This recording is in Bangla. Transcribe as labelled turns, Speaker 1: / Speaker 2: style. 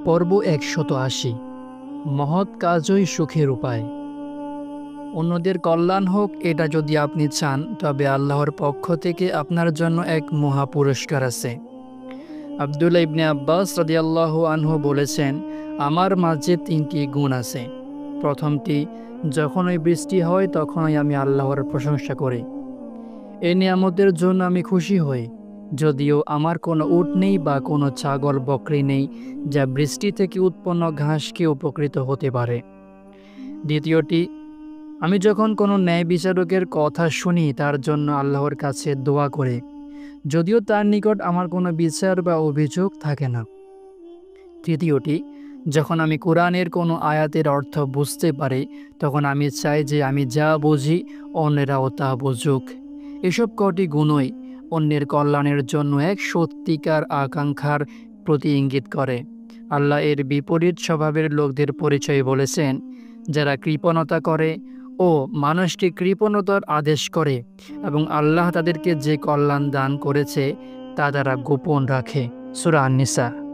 Speaker 1: পর্ব ১৮০। মহৎ কাজই সুখের উপায়। অন্যদের কল্যাণ হোক, এটা যদি আপনি চান, তবে আল্লাহর পক্ষ থেকে আপনার জন্য এক মহা পুরস্কার আছে। আব্দুল্লাহ ইবনে আব্বাস রাদিয়াল্লাহু আনহু বলেছেন, আমার মাঝে ৩টি গুণ আছে। প্রথমটি, যখনই বৃষ্টি হয় তখনই আমি আল্লাহর প্রশংসা করি। এই নিয়ামতের জন্য আমি খুশি হই, যদিও আমার কোনো উট নেই বা কোনো ছাগল বকরি নেই যা বৃষ্টি থেকে উৎপন্ন ঘাসকে উপকৃত হতে পারে। দ্বিতীয়টি, আমি যখন কোনো ন্যায় বিচারকের কথা শুনি তার জন্য আল্লাহর কাছে দোয়া করে, যদিও তার নিকট আমার কোনো বিচার বা অভিযোগ থাকে না। তৃতীয়টি, যখন আমি কোরআনের কোনো আয়াতের অর্থ বুঝতে পারি তখন আমি চাই যে আমি যা বুঝি অন্যেরাও তা বুঝুক। এসব কটি গুণই অন্যের কল্যাণের জন্য এক সত্যিকার আকাঙ্ক্ষার প্রতি ইঙ্গিত করে। আল্লাহ এর বিপরীত স্বভাবের লোকদের পরিচয় বলেছেন, যারা কৃপণতা করে ও মানুষকে কৃপণতার আদেশ করে এবং আল্লাহ তাদেরকে যে কল্যাণ দান করেছে তা তারা গোপন রাখে। সূরা আন-নিসা।